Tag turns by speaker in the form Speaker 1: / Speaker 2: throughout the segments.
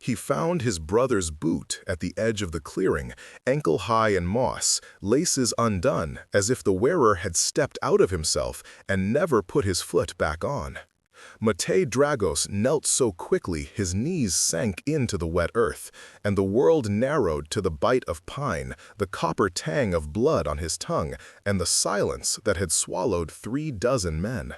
Speaker 1: He found his brother's boot at the edge of the clearing, ankle-high in moss, laces undone, as if the wearer had stepped out of himself and never put his foot back on. Matei Dragos knelt so quickly his knees sank into the wet earth, and the world narrowed to the bite of pine, the copper tang of blood on his tongue, and the silence that had swallowed 36 men.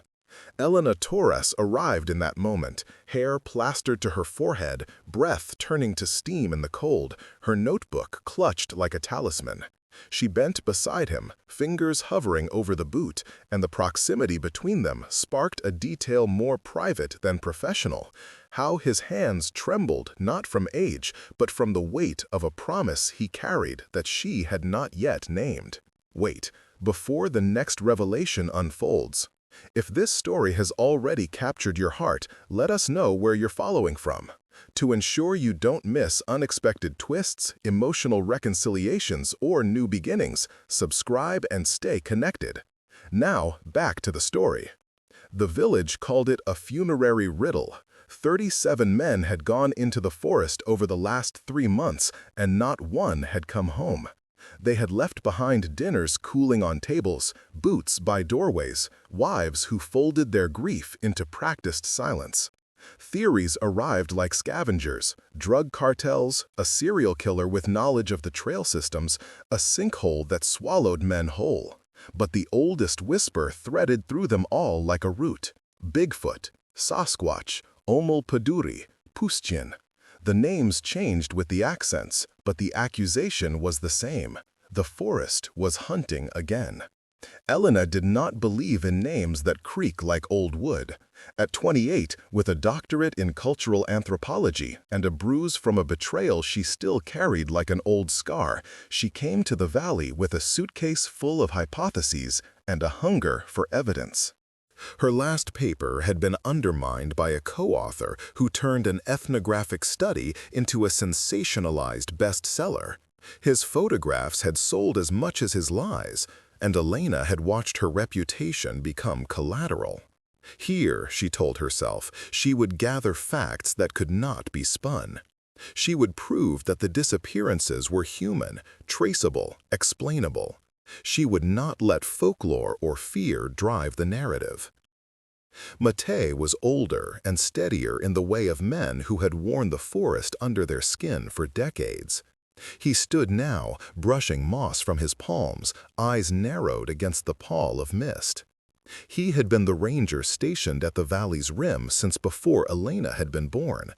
Speaker 1: Elena Torres arrived in that moment, hair plastered to her forehead, breath turning to steam in the cold, her notebook clutched like a talisman. She bent beside him, fingers hovering over the boot, and the proximity between them sparked a detail more private than professional. How his hands trembled not from age, but from the weight of a promise he carried that she had not yet named. Wait, before the next revelation unfolds. If this story has already captured your heart, let us know where you're following from. To ensure you don't miss unexpected twists, emotional reconciliations, or new beginnings, subscribe and stay connected. Now, back to the story. The village called it a funerary riddle. 37 men had gone into the forest over the last 3 months, and not one had come home. They had left behind dinners cooling on tables, boots by doorways, wives who folded their grief into practiced silence. Theories arrived like scavengers: drug cartels, a serial killer with knowledge of the trail systems, a sinkhole that swallowed men whole. But the oldest whisper threaded through them all like a root: Bigfoot, Sasquatch, Omul-Paduri, Pustyin. The names changed with the accents, but the accusation was the same. The forest was hunting again. Elena did not believe in names that creak like old wood. At 28, with a doctorate in cultural anthropology and a bruise from a betrayal she still carried like an old scar, she came to the valley with a suitcase full of hypotheses and a hunger for evidence. Her last paper had been undermined by a co-author who turned an ethnographic study into a sensationalized bestseller. His photographs had sold as much as his lies, and Elena had watched her reputation become collateral. Here, she told herself, she would gather facts that could not be spun. She would prove that the disappearances were human, traceable, explainable. She would not let folklore or fear drive the narrative. Matei was older and steadier in the way of men who had worn the forest under their skin for decades. He stood now, brushing moss from his palms, eyes narrowed against the pall of mist. He had been the ranger stationed at the valley's rim since before Elena had been born,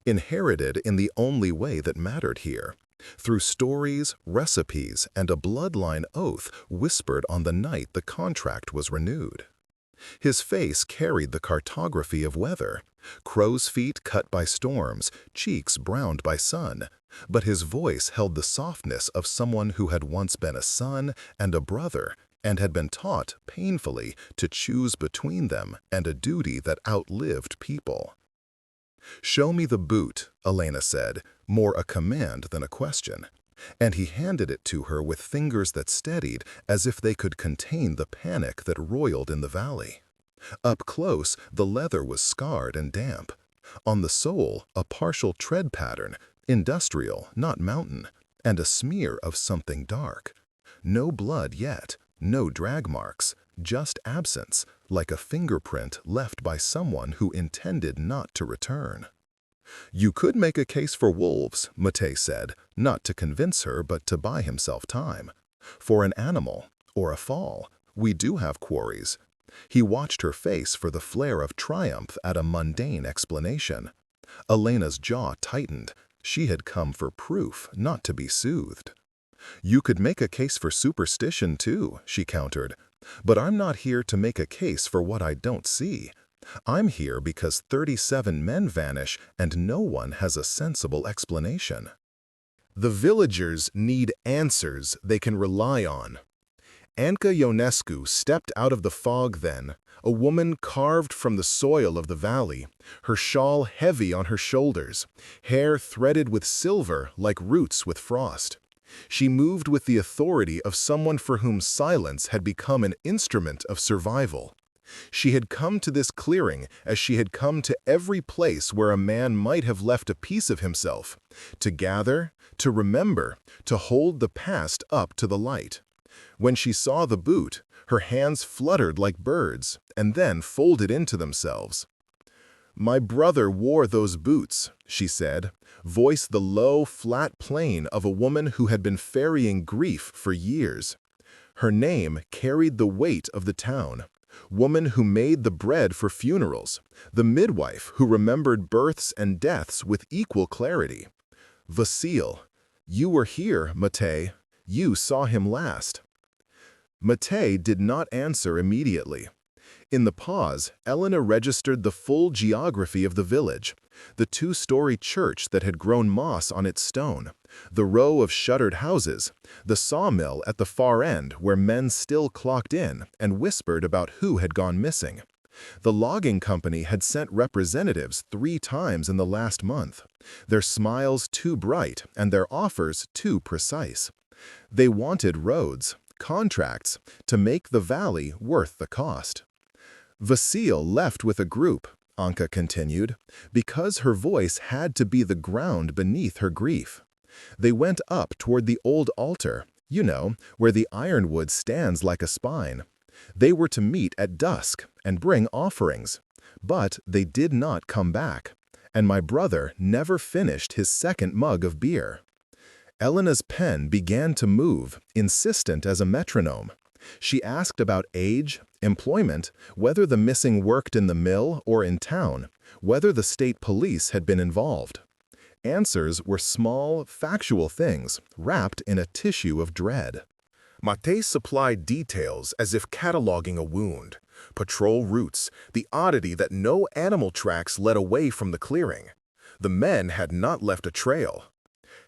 Speaker 1: inherited in the only way that mattered here, through stories, recipes, and a bloodline oath whispered on the night the contract was renewed. His face carried the cartography of weather: crow's feet cut by storms, cheeks browned by sun, but his voice held the softness of someone who had once been a son and a brother, and had been taught, painfully, to choose between them and a duty that outlived people. "Show me the boot," Elena said, more a command than a question, and he handed it to her with fingers that steadied as if they could contain the panic that roiled in the valley. Up close, the leather was scarred and damp. On the sole, a partial tread pattern, industrial, not mountain, and a smear of something dark. No blood yet, no drag marks, just absence, like a fingerprint left by someone who intended not to return. "You could make a case for wolves," Matei said, not to convince her but to buy himself time. "For an animal, or a fall. We do have quarries." He watched her face for the flare of triumph at a mundane explanation. Elena's jaw tightened. She had come for proof, not to be soothed. "You could make a case for superstition too," she countered. "But I'm not here to make a case for what I don't see. I'm here because 37 men vanish and no one has a sensible explanation." The villagers need answers they can rely on. Anka Ionescu stepped out of the fog then, a woman carved from the soil of the valley, her shawl heavy on her shoulders, hair threaded with silver like roots with frost. She moved with the authority of someone for whom silence had become an instrument of survival. She had come to this clearing as she had come to every place where a man might have left a piece of himself, to gather, to remember, to hold the past up to the light. When she saw the boot, her hands fluttered like birds and then folded into themselves. "My brother wore those boots," she said, voice the low, flat plain of a woman who had been ferrying grief for years. Her name carried the weight of the town. Woman who made the bread for funerals, the midwife who remembered births and deaths with equal clarity. "Vasile, you were here, Matej. You saw him last." Matej did not answer immediately. In the pause, Elena registered the full geography of the village, the two-story church that had grown moss on its stone, the row of shuttered houses, the sawmill at the far end where men still clocked in and whispered about who had gone missing. The logging company had sent representatives 3 times in the last month, their smiles too bright and their offers too precise. They wanted roads, contracts, to make the valley worth the cost. "Vasile left with a group," Anka continued, because her voice had to be the ground beneath her grief. "They went up toward the old altar, you know, where the ironwood stands like a spine. They were to meet at dusk and bring offerings, but they did not come back, and my brother never finished his second mug of beer." Elena's pen began to move, insistent as a metronome. She asked about age, employment, whether the missing worked in the mill or in town, whether the state police had been involved. Answers were small, factual things, wrapped in a tissue of dread. Matej supplied details as if cataloging a wound, patrol routes, the oddity that no animal tracks led away from the clearing. The men had not left a trail.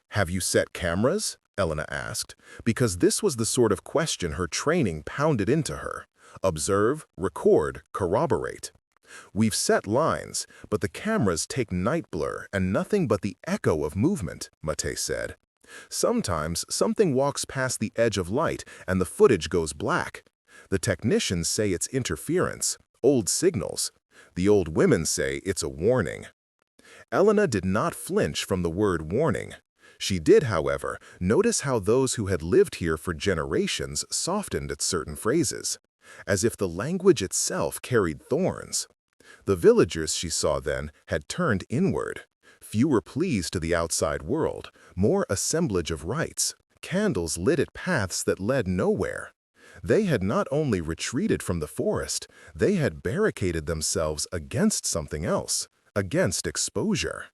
Speaker 1: "Have you set cameras?" Elena asked, because this was the sort of question her training pounded into her. Observe, record, corroborate. "We've set lines, but the cameras take night blur and nothing but the echo of movement," Matej said. "Sometimes something walks past the edge of light and the footage goes black. The technicians say it's interference, old signals. The old women say it's a warning." Elena did not flinch from the word warning. She did, however, notice how those who had lived here for generations softened at certain phrases, as if the language itself carried thorns. The villagers she saw then had turned inward, fewer pleas to the outside world, more assemblage of rites, candles lit at paths that led nowhere. They had not only retreated from the forest, they had barricaded themselves against something else, against exposure.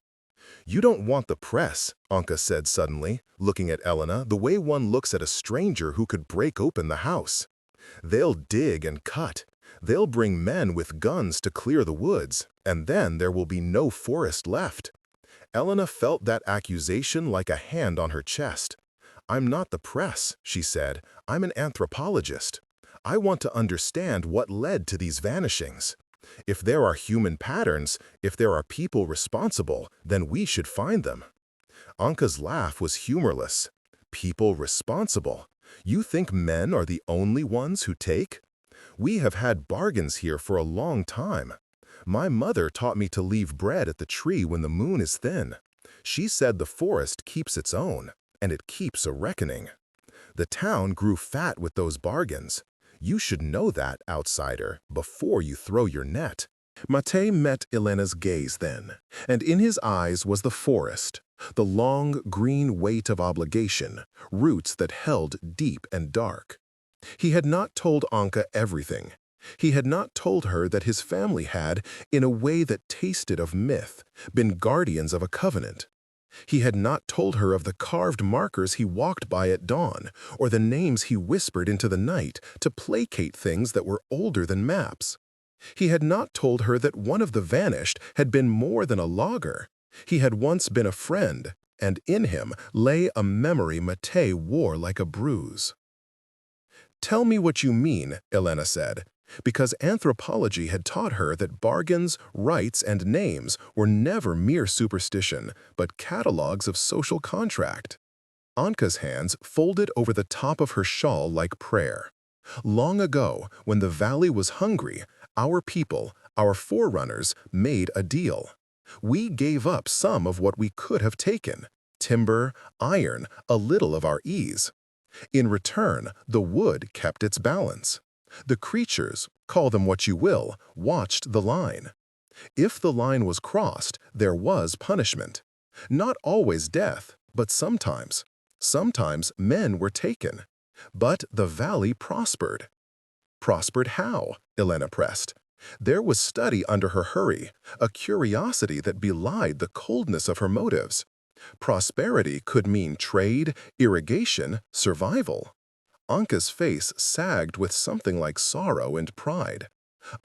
Speaker 1: "You don't want the press," Anka said suddenly, looking at Elena the way one looks at a stranger who could break open the house. "They'll dig and cut. They'll bring men with guns to clear the woods, and then there will be no forest left." Elena felt that accusation like a hand on her chest. "I'm not the press," she said. "I'm an anthropologist. I want to understand what led to these vanishings. If there are human patterns, if there are people responsible, then we should find them." Anka's laugh was humorless. "People responsible? You think men are the only ones who take? We have had bargains here for a long time. My mother taught me to leave bread at the tree when the moon is thin. She said the forest keeps its own, and it keeps a reckoning. The town grew fat with those bargains. You should know that, outsider, before you throw your net." Matej met Elena's gaze then, and in his eyes was the forest, the long, green weight of obligation, roots that held deep and dark. He had not told Anka everything. He had not told her that his family had, in a way that tasted of myth, been guardians of a covenant. He had not told her of the carved markers he walked by at dawn, or the names he whispered into the night to placate things that were older than maps. He had not told her that one of the vanished had been more than a logger. He had once been a friend, and in him lay a memory Matej wore like a bruise. "Tell me what you mean," Elena said, because anthropology had taught her that bargains, rights, and names were never mere superstition, but catalogs of social contract. Anka's hands folded over the top of her shawl like prayer. Long ago, when the valley was hungry, Our people, our forerunners, made a deal. We gave up some of what we could have taken: timber, iron, a little of our ease. In return, the wood kept its balance. The creatures, call them what you will, watched the line. If the line was crossed, there was punishment. Not always death, but sometimes. Sometimes men were taken. But the valley prospered. Prospered how? Elena pressed. There was study under her hurry, a curiosity that belied the coldness of her motives. Prosperity could mean trade, irrigation, survival. Anka's face sagged with something like sorrow and pride.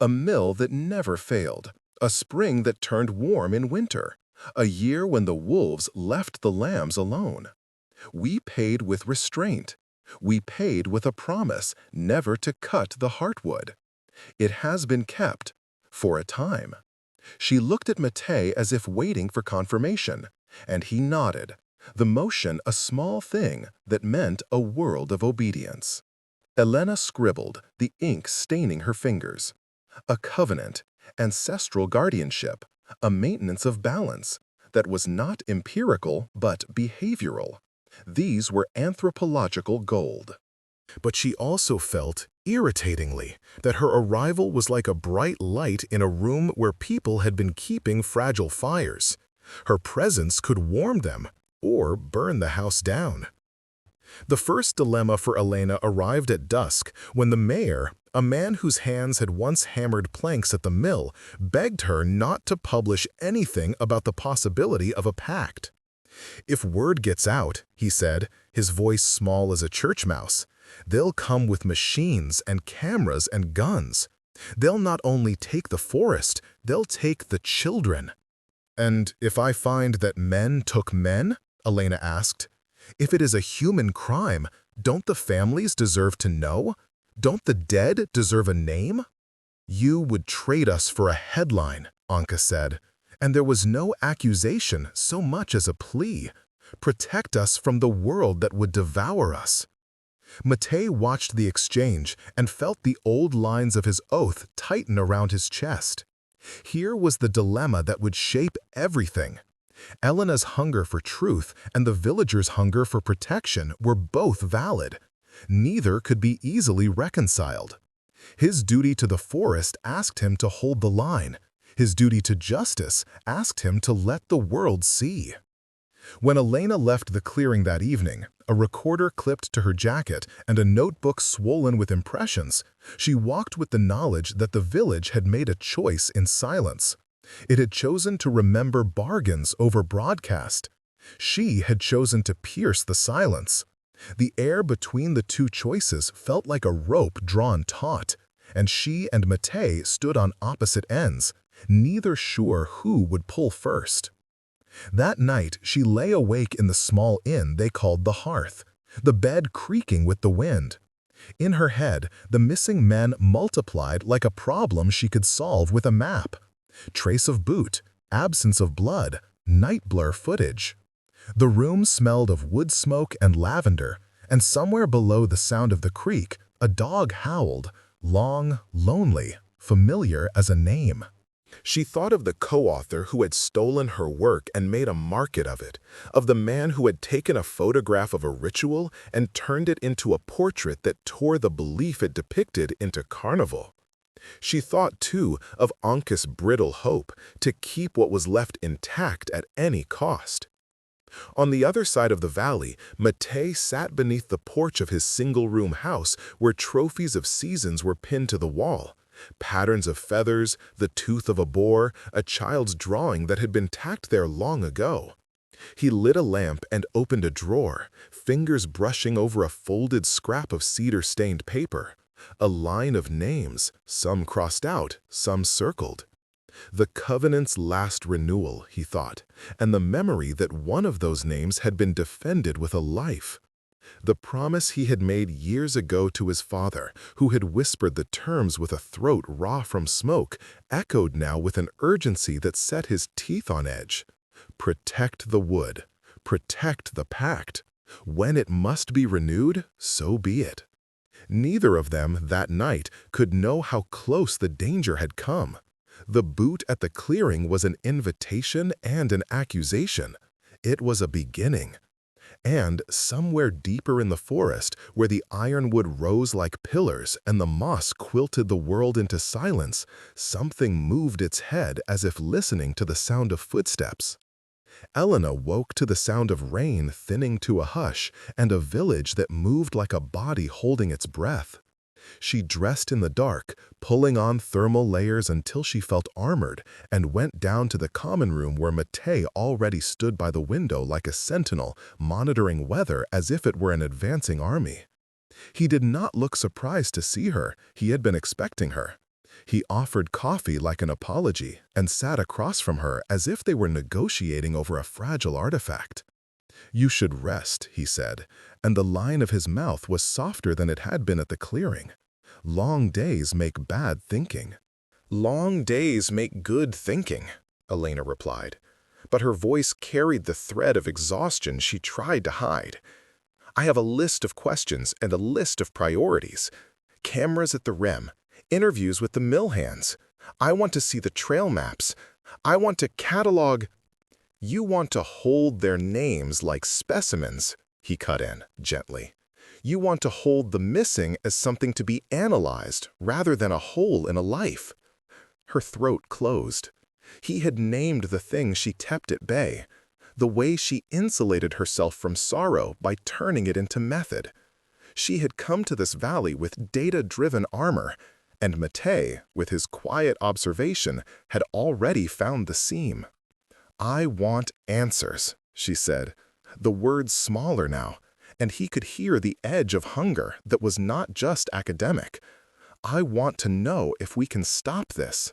Speaker 1: A mill that never failed, a spring that turned warm in winter, a year when the wolves left the lambs alone. We paid with restraint. We paid with a promise never to cut the heartwood. It has been kept, for a time. She looked at Matej as if waiting for confirmation, and he nodded, the motion a small thing that meant a world of obedience. Elena scribbled, the ink staining her fingers. A covenant, ancestral guardianship, a maintenance of balance that was not empirical but behavioral. These were anthropological gold. But she also felt, irritatingly, that her arrival was like a bright light in a room where people had been keeping fragile fires. Her presence could warm them or burn the house down. The first dilemma for Elena arrived at dusk when the mayor, a man whose hands had once hammered planks at the mill, begged her not to publish anything about the possibility of a pact. "If word gets out," he said, his voice small as a church mouse, "they'll come with machines and cameras and guns. They'll not only take the forest, they'll take the children." "And if I find that men took men?" Elena asked. "If it is a human crime, don't the families deserve to know? Don't the dead deserve a name?" "You would trade us for a headline," Anka said. And there was no accusation so much as a plea. Protect us from the world that would devour us. Matej watched the exchange and felt the old lines of his oath tighten around his chest. Here was the dilemma that would shape everything. Elena's hunger for truth and the villagers' hunger for protection were both valid. Neither could be easily reconciled. His duty to the forest asked him to hold the line. His duty to justice asked him to let the world see. When Elena left the clearing that evening, a recorder clipped to her jacket and a notebook swollen with impressions, she walked with the knowledge that the village had made a choice in silence. It had chosen to remember bargains over broadcast. She had chosen to pierce the silence. The air between the two choices felt like a rope drawn taut, and she and Matej stood on opposite ends, neither sure who would pull first. That night, she lay awake in the small inn they called the Hearth, the bed creaking with the wind. In her head, the missing men multiplied like a problem she could solve with a map. Trace of boot, absence of blood, night blur footage. The room smelled of wood smoke and lavender, and somewhere below the sound of the creak, a dog howled, long, lonely, familiar as a name. She thought of the co-author who had stolen her work and made a market of it, of the man who had taken a photograph of a ritual and turned it into a portrait that tore the belief it depicted into carnival. She thought, too, of Anka's brittle hope to keep what was left intact at any cost. On the other side of the valley, Matej sat beneath the porch of his single-room house where trophies of seasons were pinned to the wall. Patterns of feathers, the tooth of a boar, a child's drawing that had been tacked there long ago. He lit a lamp and opened a drawer, fingers brushing over a folded scrap of cedar-stained paper. A line of names, some crossed out, some circled. The covenant's last renewal, he thought, and the memory that one of those names had been defended with a life. The promise he had made years ago to his father, who had whispered the terms with a throat raw from smoke, echoed now with an urgency that set his teeth on edge. Protect the wood. Protect the pact. When it must be renewed, so be it. Neither of them, that night, could know how close the danger had come. The boot at the clearing was an invitation and an accusation. It was a beginning. And somewhere deeper in the forest, where the ironwood rose like pillars and the moss quilted the world into silence, something moved its head as if listening to the sound of footsteps. Elena woke to the sound of rain thinning to a hush and a village that moved like a body holding its breath. She dressed in the dark, pulling on thermal layers until she felt armored, and went down to the common room where Matei already stood by the window like a sentinel, monitoring weather as if it were an advancing army. He did not look surprised to see her. He had been expecting her. He offered coffee like an apology and sat across from her as if they were negotiating over a fragile artifact. "You should rest," he said, and the line of his mouth was softer than it had been at the clearing. "Long days make bad thinking." "Long days make good thinking," Elena replied, but her voice carried the thread of exhaustion she tried to hide. "I have a list of questions and a list of priorities. Cameras at the rim, interviews with the mill hands. I want to see the trail maps. I want to catalog—" "You want to hold their names like specimens," he cut in, gently. "You want to hold the missing as something to be analyzed rather than a hole in a life." Her throat closed. He had named the thing she kept at bay, the way she insulated herself from sorrow by turning it into method. She had come to this valley with data-driven armor, and Matei, with his quiet observation, had already found the seam. "I want answers," she said, the words smaller now, and he could hear the edge of hunger that was not just academic. "I want to know if we can stop this."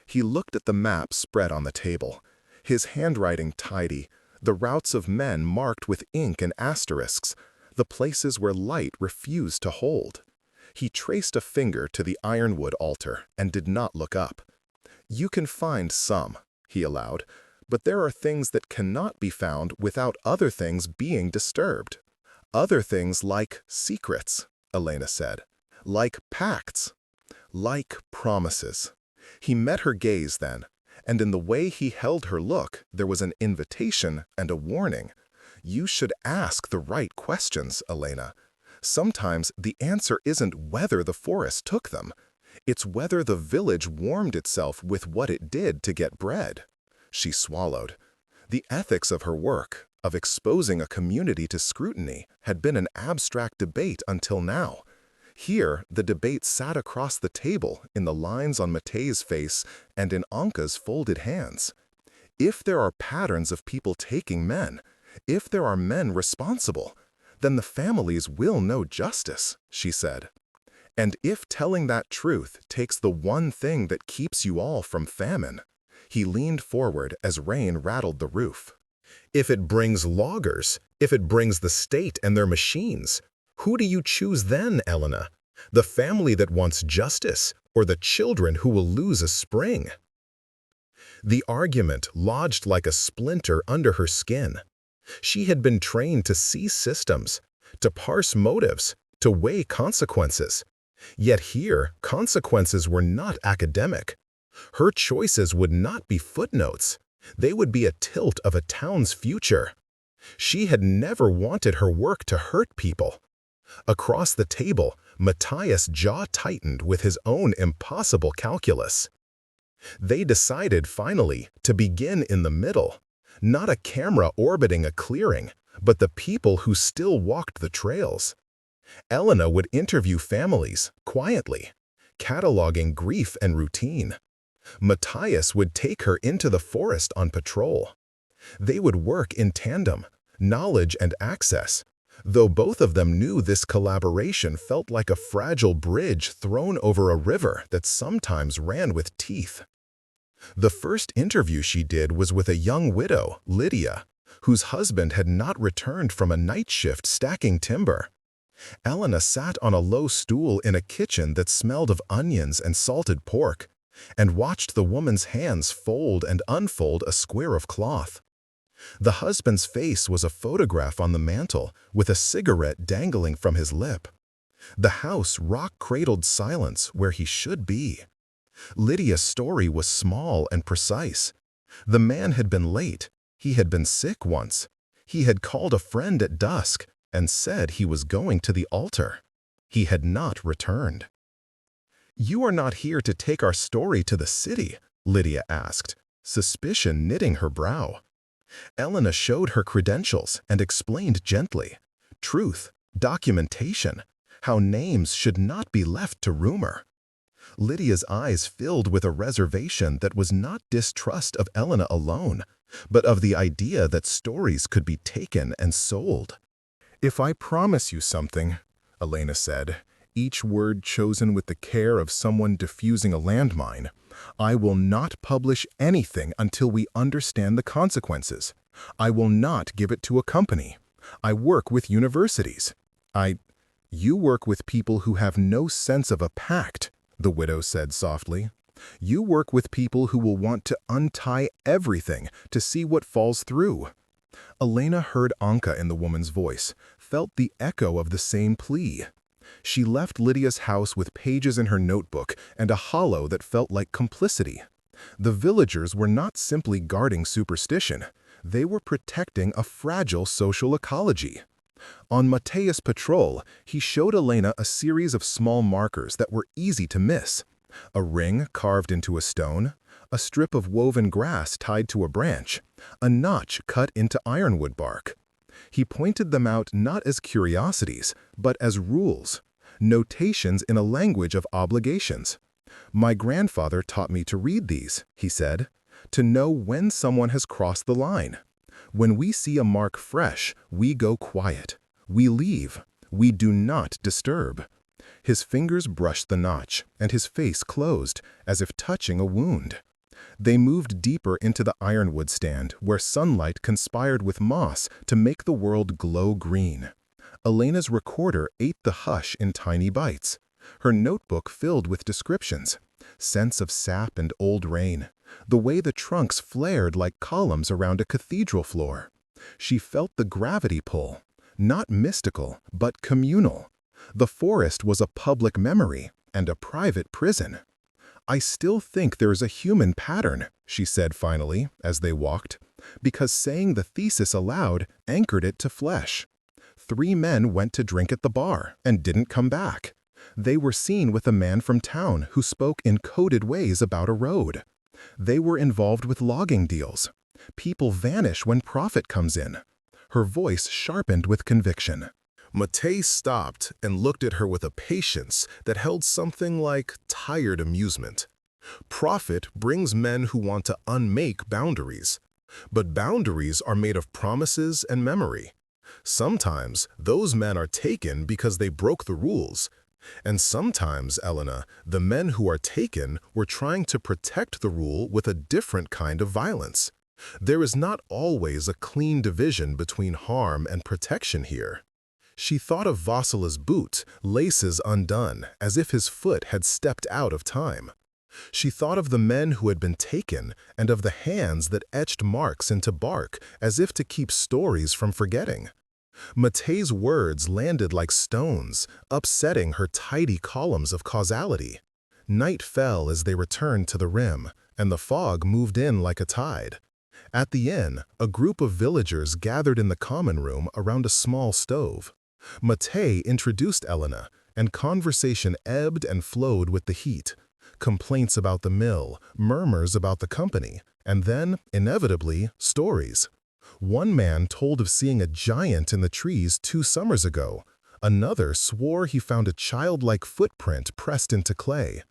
Speaker 1: He looked at the map spread on the table, his handwriting tidy, the routes of men marked with ink and asterisks, the places where light refused to hold. He traced a finger to the ironwood altar and did not look up. "You can find some," he allowed, "but there are things that cannot be found without other things being disturbed. Other things like secrets," Elena said, "like pacts, like promises." He met her gaze then, and in the way he held her look, there was an invitation and a warning. "You should ask the right questions, Elena. Sometimes the answer isn't whether the forest took them. It's whether the village warmed itself with what it did to get bread." She swallowed. The ethics of her work, of exposing a community to scrutiny, had been an abstract debate until now. Here, the debate sat across the table in the lines on Matei's face and in Anka's folded hands. If there are patterns of people taking men, if there are men responsible, then the families will know justice, she said. And if telling that truth takes the one thing that keeps you all from famine, he leaned forward as rain rattled the roof. If it brings loggers, if it brings the state and their machines, who do you choose then, Elena? The family that wants justice, or the children who will lose a spring? The argument lodged like a splinter under her skin. She had been trained to see systems, to parse motives, to weigh consequences. Yet here, consequences were not academic. Her choices would not be footnotes. They would be a tilt of a town's future. She had never wanted her work to hurt people. Across the table, Matthias' jaw tightened with his own impossible calculus. They decided, finally, to begin in the middle. Not a camera orbiting a clearing, but the people who still walked the trails. Elena would interview families, quietly, cataloging grief and routine. Matthias would take her into the forest on patrol. They would work in tandem, knowledge and access, though both of them knew this collaboration felt like a fragile bridge thrown over a river that sometimes ran with teeth. The first interview she did was with a young widow, Lydia, whose husband had not returned from a night shift stacking timber. Elena sat on a low stool in a kitchen that smelled of onions and salted pork, and watched the woman's hands fold and unfold a square of cloth. The husband's face was a photograph on the mantel, with a cigarette dangling from his lip. The house rock-cradled silence where he should be. Lydia's story was small and precise. The man had been late. He had been sick once. He had called a friend at dusk and said he was going to the altar. He had not returned. "You are not here to take our story to the city?" Lydia asked, suspicion knitting her brow. Elena showed her credentials and explained gently. Truth, documentation, how names should not be left to rumor. Lydia's eyes filled with a reservation that was not distrust of Elena alone, but of the idea that stories could be taken and sold. "If I promise you something," Elena said, each word chosen with the care of someone defusing a landmine, "I will not publish anything until we understand the consequences. I will not give it to a company. I work with universities. You work with people who have no sense of a pact," the widow said softly. "You work with people who will want to untie everything to see what falls through." Elena heard Anka in the woman's voice, felt the echo of the same plea. She left Lydia's house with pages in her notebook and a hollow that felt like complicity. The villagers were not simply guarding superstition. They were protecting a fragile social ecology. On Mateus' patrol, he showed Elena a series of small markers that were easy to miss. A ring carved into a stone, a strip of woven grass tied to a branch, a notch cut into ironwood bark. He pointed them out not as curiosities, but as rules, notations in a language of obligations. "My grandfather taught me to read these," he said, "to know when someone has crossed the line. When we see a mark fresh, we go quiet. We leave. We do not disturb." His fingers brushed the notch, and his face closed, as if touching a wound. They moved deeper into the ironwood stand, where sunlight conspired with moss to make the world glow green. Elena's recorder ate the hush in tiny bites. Her notebook filled with descriptions. Scents of sap and old rain. The way the trunks flared like columns around a cathedral floor. She felt the gravity pull. Not mystical, but communal. The forest was a public memory and a private prison. "I still think there is a human pattern," she said finally, as they walked, because saying the thesis aloud anchored it to flesh. 3 men went to drink at the bar and didn't come back. They were seen with a man from town who spoke in coded ways about a road. They were involved with logging deals. People vanish when profit comes in. Her voice sharpened with conviction. Matei stopped and looked at her with a patience that held something like tired amusement. Profit brings men who want to unmake boundaries. But boundaries are made of promises and memory. Sometimes those men are taken because they broke the rules. And sometimes, Elena, the men who are taken were trying to protect the rule with a different kind of violence. There is not always a clean division between harm and protection here. She thought of Vassila's boot, laces undone, as if his foot had stepped out of time. She thought of the men who had been taken and of the hands that etched marks into bark as if to keep stories from forgetting. Matei's words landed like stones, upsetting her tidy columns of causality. Night fell as they returned to the rim, and the fog moved in like a tide. At the inn, a group of villagers gathered in the common room around a small stove. Matei introduced Elena, and conversation ebbed and flowed with the heat. Complaints about the mill, murmurs about the company, and then, inevitably, stories. One man told of seeing a giant in the trees 2 summers ago. Another swore he found a childlike footprint pressed into clay.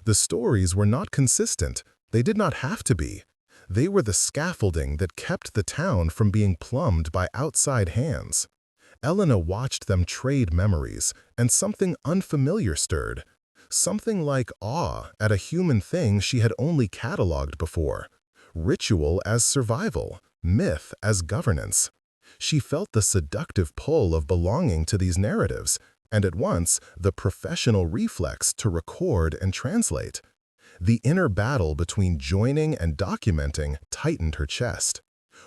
Speaker 1: The stories were not consistent. They did not have to be. They were the scaffolding that kept the town from being plumbed by outside hands. Elena watched them trade memories, and something unfamiliar stirred. Something like awe at a human thing she had only cataloged before. Ritual as survival, myth as governance. She felt the seductive pull of belonging to these narratives, and at once the professional reflex to record and translate. The inner battle between joining and documenting tightened her chest.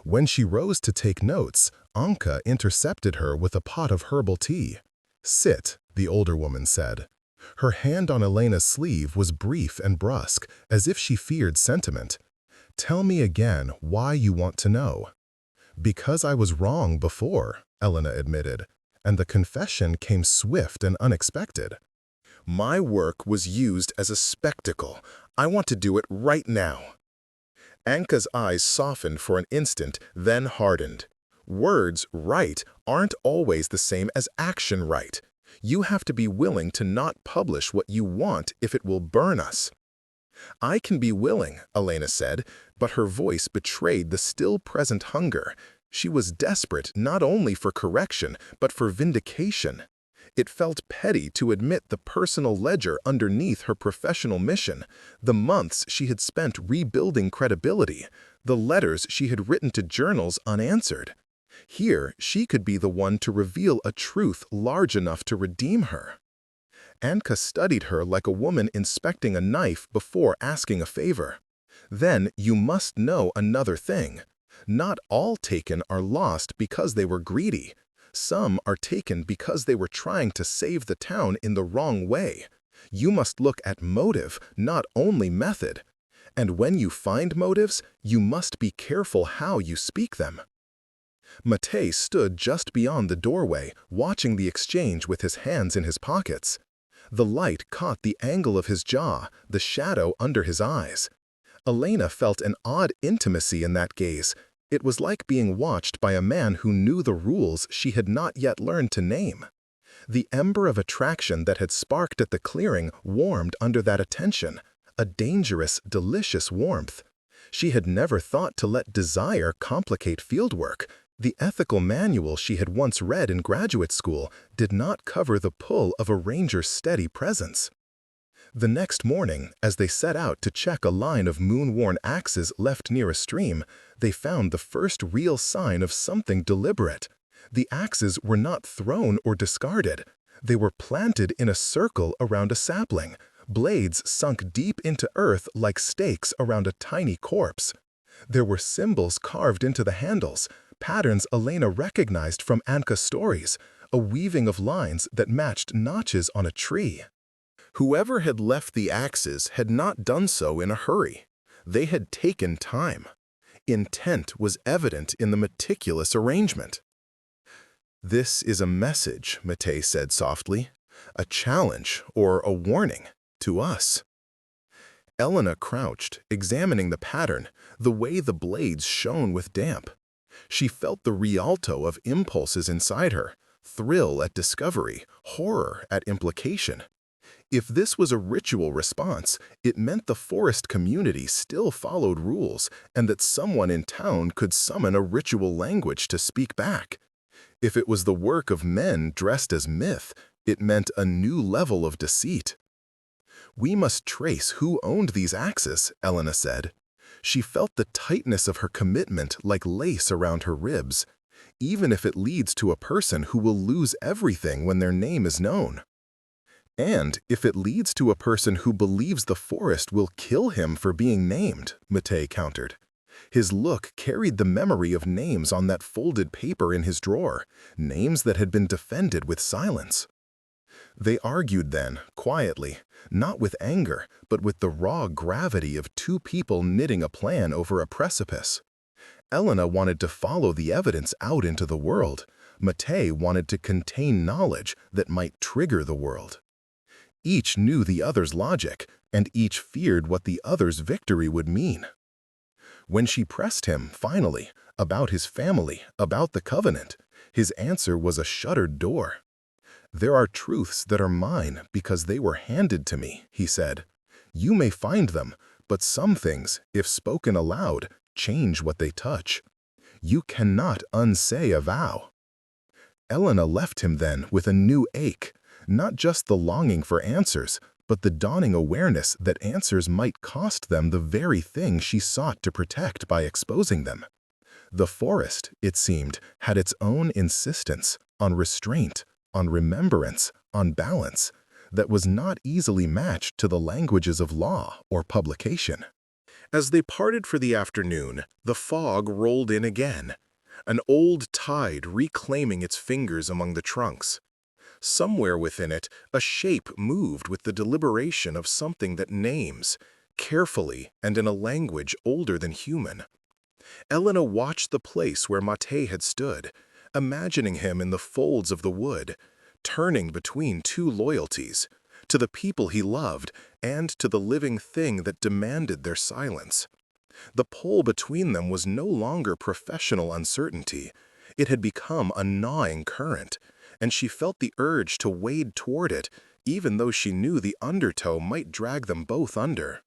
Speaker 1: When she rose to take notes, Anka intercepted her with a pot of herbal tea. "Sit," the older woman said. Her hand on Elena's sleeve was brief and brusque, as if she feared sentiment. "Tell me again why you want to know." "Because I was wrong before," Elena admitted, and the confession came swift and unexpected. "My work was used as a spectacle. I want to do it right now." Anka's eyes softened for an instant, then hardened. Words right aren't always the same as action right. You have to be willing to not publish what you want if it will burn us. "I can be willing," Elena said, but her voice betrayed the still-present hunger. She was desperate not only for correction, but for vindication. It felt petty to admit the personal ledger underneath her professional mission, the months she had spent rebuilding credibility, the letters she had written to journals unanswered. Here, she could be the one to reveal a truth large enough to redeem her. Anka studied her like a woman inspecting a knife before asking a favor. "Then you must know another thing. Not all taken are lost because they were greedy. Some are taken because they were trying to save the town in the wrong way. You must look at motive, not only method. And when you find motives, you must be careful how you speak them." Matej stood just beyond the doorway, watching the exchange with his hands in his pockets. The light caught the angle of his jaw, the shadow under his eyes. Elena felt an odd intimacy in that gaze. It was like being watched by a man who knew the rules she had not yet learned to name. The ember of attraction that had sparked at the clearing warmed under that attention, a dangerous, delicious warmth. She had never thought to let desire complicate fieldwork. The ethical manual she had once read in graduate school did not cover the pull of a ranger's steady presence. The next morning, as they set out to check a line of moon-worn axes left near a stream, they found the first real sign of something deliberate. The axes were not thrown or discarded. They were planted in a circle around a sapling, blades sunk deep into earth like stakes around a tiny corpse. There were symbols carved into the handles, patterns Elena recognized from Anka's stories, a weaving of lines that matched notches on a tree. Whoever had left the axes had not done so in a hurry. They had taken time. Intent was evident in the meticulous arrangement. "This is a message," Matej said softly, "a challenge or a warning to us." Elena crouched, examining the pattern, the way the blades shone with damp. She felt the rialto of impulses inside her, thrill at discovery, horror at implication. If this was a ritual response, it meant the forest community still followed rules and that someone in town could summon a ritual language to speak back. If it was the work of men dressed as myth, it meant a new level of deceit. "We must trace who owned these axes," Elena said. She felt the tightness of her commitment like lace around her ribs, even if it leads to a person who will lose everything when their name is known. "And if it leads to a person who believes the forest will kill him for being named," Matej countered. His look carried the memory of names on that folded paper in his drawer, names that had been defended with silence. They argued then, quietly, not with anger, but with the raw gravity of two people knitting a plan over a precipice. Elena wanted to follow the evidence out into the world. Matej wanted to contain knowledge that might trigger the world. Each knew the other's logic, and each feared what the other's victory would mean. When she pressed him, finally, about his family, about the covenant, his answer was a shuttered door. "There are truths that are mine because they were handed to me," he said. "You may find them, but some things, if spoken aloud, change what they touch. You cannot unsay a vow." Elena left him then with a new ache, not just the longing for answers, but the dawning awareness that answers might cost them the very thing she sought to protect by exposing them. The forest, it seemed, had its own insistence on restraint, on remembrance, on balance, that was not easily matched to the languages of law or publication. As they parted for the afternoon, the fog rolled in again, an old tide reclaiming its fingers among the trunks. Somewhere within it, a shape moved with the deliberation of something that names, carefully and in a language older than human. Elena watched the place where Mate had stood, imagining him in the folds of the wood, turning between two loyalties, to the people he loved and to the living thing that demanded their silence. The pull between them was no longer professional uncertainty. It had become a gnawing current, and she felt the urge to wade toward it, even though she knew the undertow might drag them both under.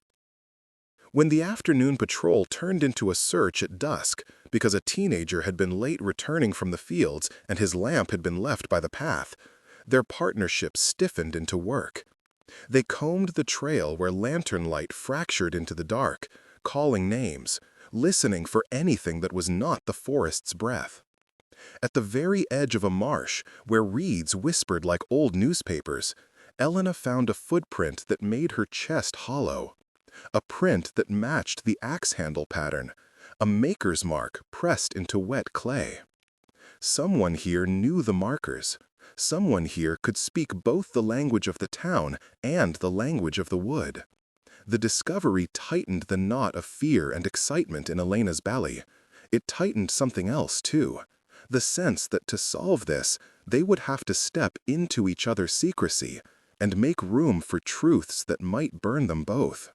Speaker 1: When the afternoon patrol turned into a search at dusk because a teenager had been late returning from the fields and his lamp had been left by the path, their partnership stiffened into work. They combed the trail where lantern light fractured into the dark, calling names, listening for anything that was not the forest's breath. At the very edge of a marsh, where reeds whispered like old newspapers, Elena found a footprint that made her chest hollow. A print that matched the axe handle pattern, a maker's mark pressed into wet clay. Someone here knew the markers. Someone here could speak both the language of the town and the language of the wood. The discovery tightened the knot of fear and excitement in Elena's belly. It tightened something else, too. The sense that to solve this, they would have to step into each other's secrecy and make room for truths that might burn them both.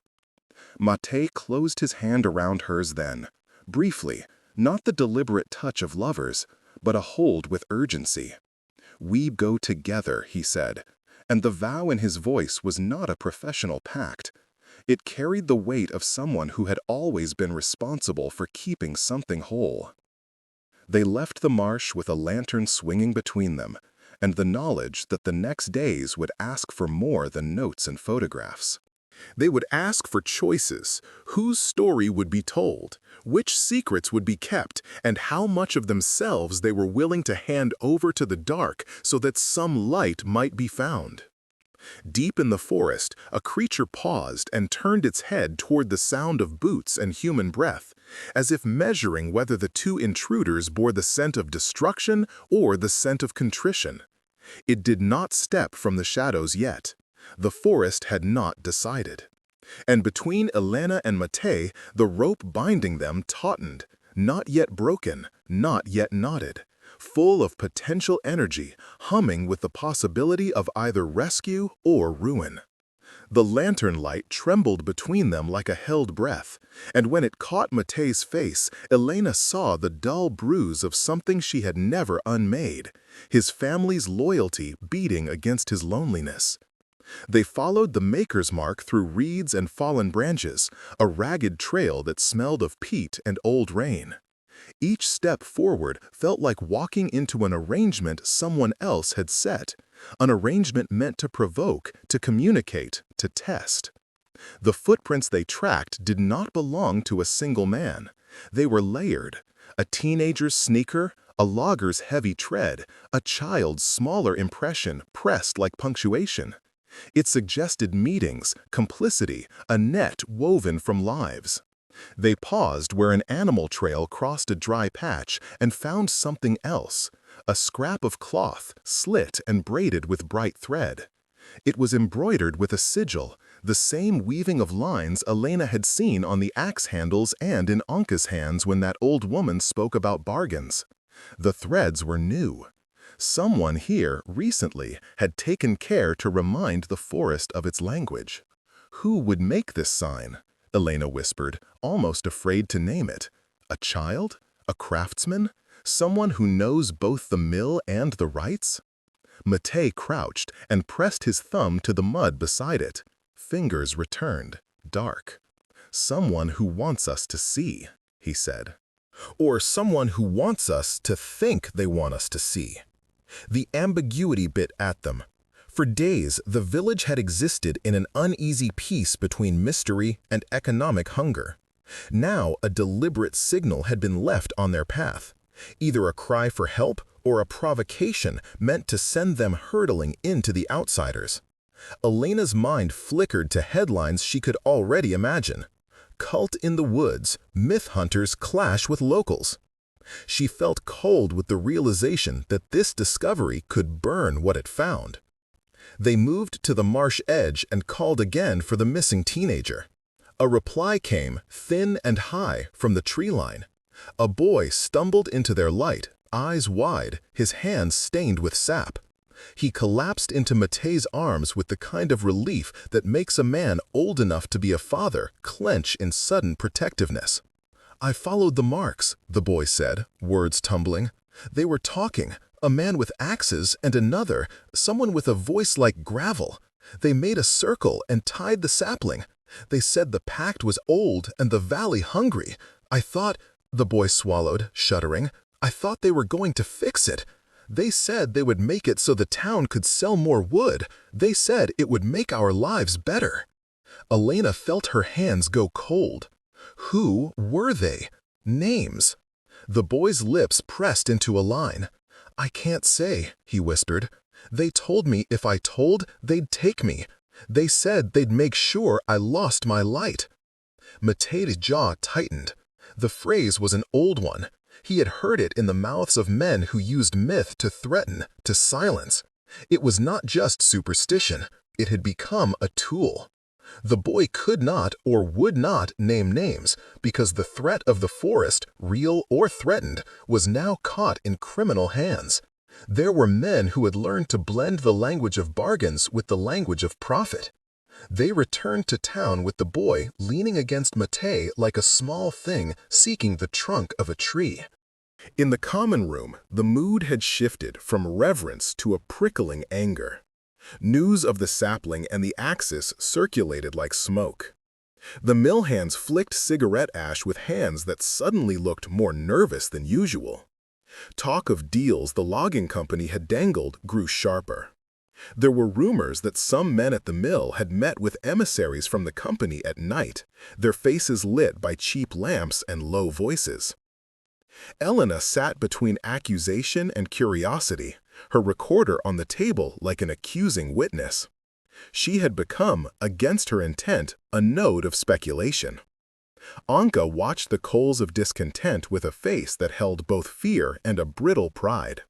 Speaker 1: Mate closed his hand around hers then, briefly, not the deliberate touch of lovers, but a hold with urgency. "We go together," he said, and the vow in his voice was not a professional pact. It carried the weight of someone who had always been responsible for keeping something whole. They left the marsh with a lantern swinging between them, and the knowledge that the next days would ask for more than notes and photographs. They would ask for choices, whose story would be told, which secrets would be kept, and how much of themselves they were willing to hand over to the dark so that some light might be found. Deep in the forest, a creature paused and turned its head toward the sound of boots and human breath, as if measuring whether the two intruders bore the scent of destruction or the scent of contrition. It did not step from the shadows yet. The forest had not decided. And between Elena and Mate, the rope binding them tautened, not yet broken, not yet knotted, full of potential energy, humming with the possibility of either rescue or ruin. The lantern light trembled between them like a held breath, and when it caught Mate's face, Elena saw the dull bruise of something she had never unmade, his family's loyalty beating against his loneliness. They followed the maker's mark through reeds and fallen branches, a ragged trail that smelled of peat and old rain. Each step forward felt like walking into an arrangement someone else had set, an arrangement meant to provoke, to communicate, to test. The footprints they tracked did not belong to a single man. They were layered: a teenager's sneaker, a logger's heavy tread, a child's smaller impression pressed like punctuation. It suggested meetings, complicity, a net woven from lives. They paused where an animal trail crossed a dry patch and found something else, a scrap of cloth, slit and braided with bright thread. It was embroidered with a sigil, the same weaving of lines Elena had seen on the axe handles and in Anka's hands when that old woman spoke about bargains. The threads were new. Someone here, recently, had taken care to remind the forest of its language. Who would make this sign? Elena whispered, almost afraid to name it. A child? A craftsman? Someone who knows both the mill and the rights? Mate crouched and pressed his thumb to the mud beside it. Fingers returned, dark. "Someone who wants us to see," he said. "Or someone who wants us to think they want us to see." The ambiguity bit at them. For days, the village had existed in an uneasy peace between mystery and economic hunger. Now, a deliberate signal had been left on their path, either a cry for help or a provocation meant to send them hurtling into the outsiders. Elena's mind flickered to headlines she could already imagine. Cult in the woods, myth hunters clash with locals. She felt cold with the realization that this discovery could burn what it found. They moved to the marsh edge and called again for the missing teenager. A reply came, thin and high, from the tree line. A boy stumbled into their light, eyes wide, his hands stained with sap. He collapsed into Matei's arms with the kind of relief that makes a man old enough to be a father clench in sudden protectiveness. "I followed the marks," the boy said, words tumbling. "They were talking, a man with axes and another, someone with a voice like gravel. They made a circle and tied the sapling. They said the pact was old and the valley hungry. I thought," the boy swallowed, shuddering, "I thought they were going to fix it. They said they would make it so the town could sell more wood. They said it would make our lives better." Elena felt her hands go cold. Who were they? Names. The boy's lips pressed into a line. "I can't say," he whispered. "They told me if I told, they'd take me. They said they'd make sure I lost my light." Matei's jaw tightened. The phrase was an old one. He had heard it in the mouths of men who used myth to threaten, to silence. It was not just superstition. It had become a tool. The boy could not or would not name names because the threat of the forest, real or threatened, was now caught in criminal hands. There were men who had learned to blend the language of bargains with the language of profit. They returned to town with the boy leaning against Matei like a small thing seeking the trunk of a tree. In the common room, the mood had shifted from reverence to a prickling anger. News of the sapling and the axis circulated like smoke. The mill hands flicked cigarette ash with hands that suddenly looked more nervous than usual. Talk of deals the logging company had dangled grew sharper. There were rumors that some men at the mill had met with emissaries from the company at night, their faces lit by cheap lamps and low voices. Elena sat between accusation and curiosity, her recorder on the table like an accusing witness. She had become, against her intent, a node of speculation. Anka watched the coals of discontent with a face that held both fear and a brittle pride.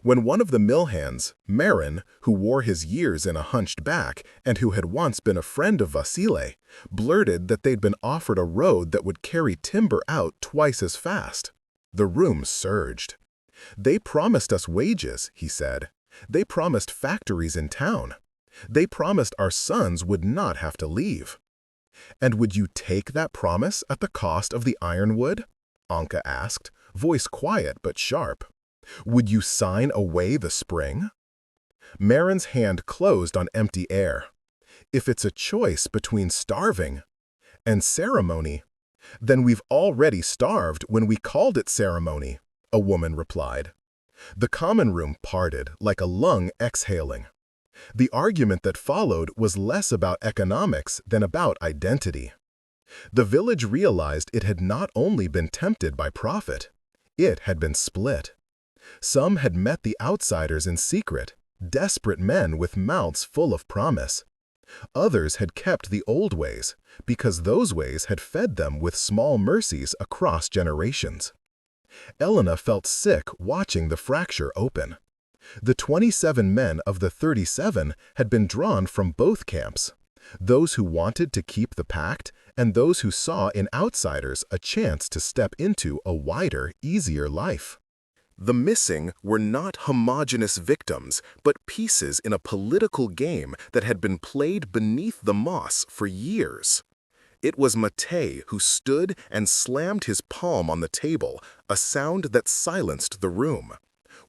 Speaker 1: When one of the mill hands, Marin, who wore his years in a hunched back and who had once been a friend of Vasile, blurted that they'd been offered a road that would carry timber out twice as fast, the room surged. "They promised us wages," he said. "They promised factories in town. They promised our sons would not have to leave." "And would you take that promise at the cost of the ironwood?" Anka asked, voice quiet but sharp. "Would you sign away the spring?" Marin's hand closed on empty air. "If it's a choice between starving and ceremony, then we've already starved when we called it ceremony," a woman replied. The common room parted like a lung exhaling. The argument that followed was less about economics than about identity. The village realized it had not only been tempted by profit, it had been split. Some had met the outsiders in secret, desperate men with mouths full of promise. Others had kept the old ways, because those ways had fed them with small mercies across generations. Elena felt sick watching the fracture open. The 27 men of the 37 had been drawn from both camps, those who wanted to keep the pact and those who saw in outsiders a chance to step into a wider, easier life. The missing were not homogeneous victims, but pieces in a political game that had been played beneath the moss for years. It was Matei who stood and slammed his palm on the table, a sound that silenced the room.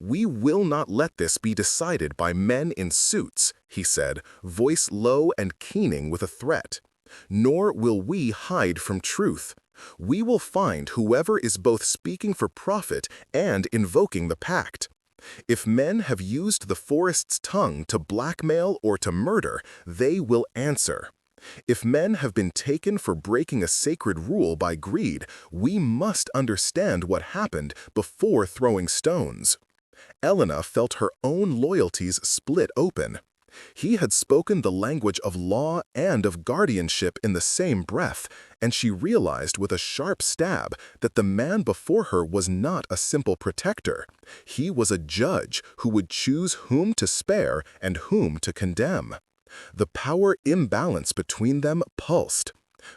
Speaker 1: "We will not let this be decided by men in suits," he said, voice low and keening with a threat. "Nor will we hide from truth. We will find whoever is both speaking for profit and invoking the pact. If men have used the forest's tongue to blackmail or to murder, they will answer. If men have been taken for breaking a sacred rule by greed, we must understand what happened before throwing stones." Elena felt her own loyalties split open. He had spoken the language of law and of guardianship in the same breath, and she realized with a sharp stab that the man before her was not a simple protector. He was a judge who would choose whom to spare and whom to condemn. The power imbalance between them pulsed.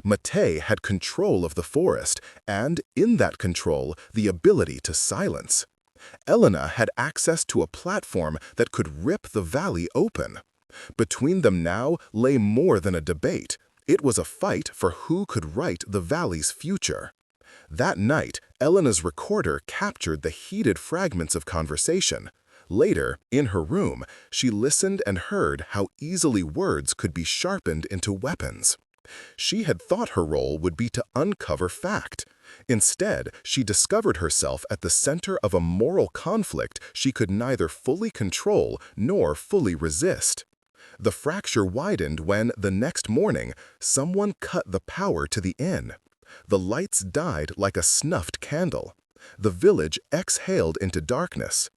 Speaker 1: Matei had control of the forest, and, in that control, the ability to silence. Elena had access to a platform that could rip the valley open. Between them now lay more than a debate. It was a fight for who could write the valley's future. That night, Elena's recorder captured the heated fragments of conversation. Later, in her room, she listened and heard how easily words could be sharpened into weapons. She had thought her role would be to uncover fact. Instead, she discovered herself at the center of a moral conflict she could neither fully control nor fully resist. The fracture widened when, the next morning, someone cut the power to the inn. The lights died like a snuffed candle. The village exhaled into darkness.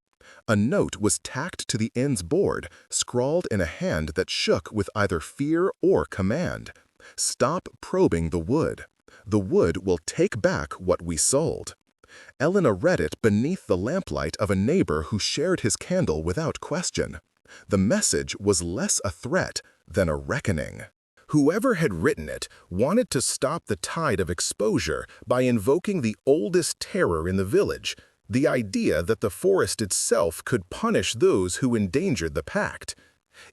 Speaker 1: A note was tacked to the inn's board, scrawled in a hand that shook with either fear or command. "Stop probing the wood. The wood will take back what we sold." Elena read it beneath the lamplight of a neighbor who shared his candle without question. The message was less a threat than a reckoning. Whoever had written it wanted to stop the tide of exposure by invoking the oldest terror in the village, the idea that the forest itself could punish those who endangered the pact.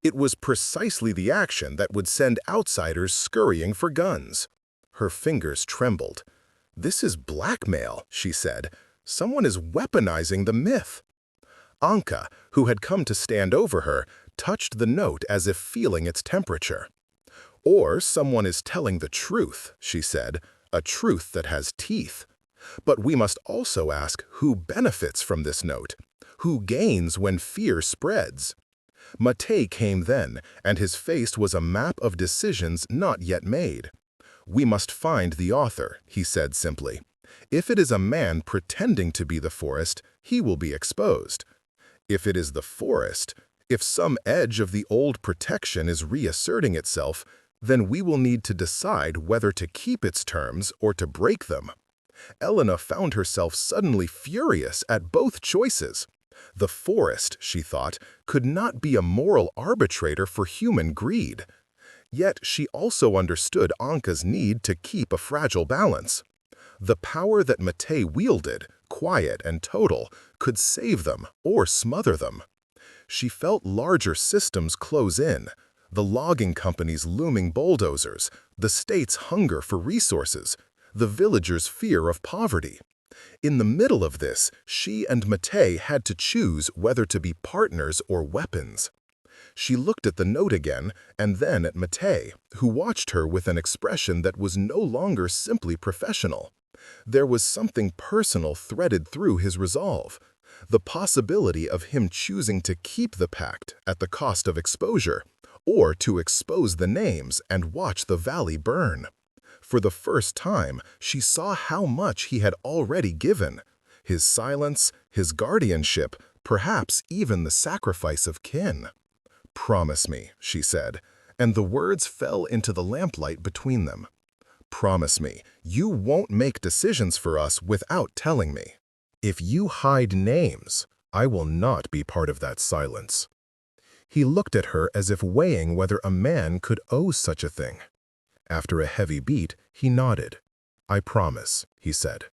Speaker 1: It was precisely the action that would send outsiders scurrying for guns. Her fingers trembled. "This is blackmail," she said. "Someone is weaponizing the myth." Anka, who had come to stand over her, touched the note as if feeling its temperature. "Or someone is telling the truth," she said, "a truth that has teeth. But we must also ask who benefits from this note, who gains when fear spreads." Matei came then, and his face was a map of decisions not yet made. "We must find the author," he said simply. "If it is a man pretending to be the forest, he will be exposed. If it is the forest, if some edge of the old protection is reasserting itself, then we will need to decide whether to keep its terms or to break them." Elena found herself suddenly furious at both choices. The forest, she thought, could not be a moral arbitrator for human greed. Yet she also understood Anka's need to keep a fragile balance. The power that Matei wielded, quiet and total, could save them or smother them. She felt larger systems close in, the logging companies' looming bulldozers, the state's hunger for resources, the villagers' fear of poverty. In the middle of this, she and Matei had to choose whether to be partners or weapons. She looked at the note again, and then at Matei, who watched her with an expression that was no longer simply professional. There was something personal threaded through his resolve, the possibility of him choosing to keep the pact at the cost of exposure, or to expose the names and watch the valley burn. For the first time, she saw how much he had already given. His silence, his guardianship, perhaps even the sacrifice of kin. "Promise me," she said, and the words fell into the lamplight between them. "Promise me, you won't make decisions for us without telling me. If you hide names, I will not be part of that silence." He looked at her as if weighing whether a man could owe such a thing. After a heavy beat, he nodded. "I promise," he said.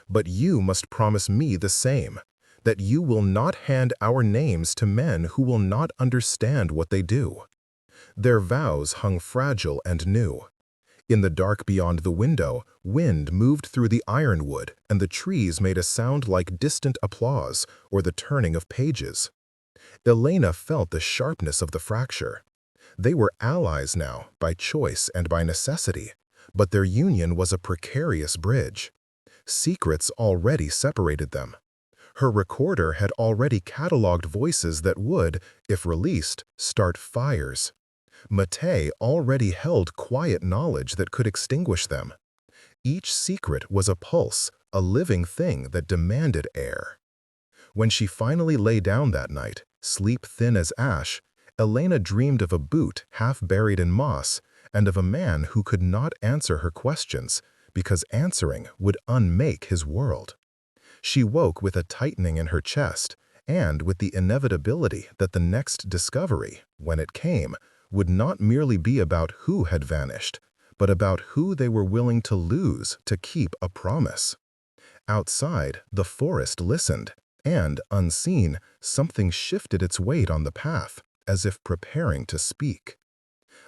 Speaker 1: "But you must promise me the same, that you will not hand our names to men who will not understand what they do." Their vows hung fragile and new. In the dark beyond the window, wind moved through the ironwood, and the trees made a sound like distant applause or the turning of pages. Elena felt the sharpness of the fracture. They were allies now, by choice and by necessity, but their union was a precarious bridge. Secrets already separated them. Her recorder had already cataloged voices that would, if released, start fires. Matei already held quiet knowledge that could extinguish them. Each secret was a pulse, a living thing that demanded air. When she finally lay down that night, sleep thin as ash, Elena dreamed of a boot half buried in moss and of a man who could not answer her questions because answering would unmake his world. She woke with a tightening in her chest and with the inevitability that the next discovery, when it came, would not merely be about who had vanished, but about who they were willing to lose to keep a promise. Outside, the forest listened, and, unseen, something shifted its weight on the path, as if preparing to speak.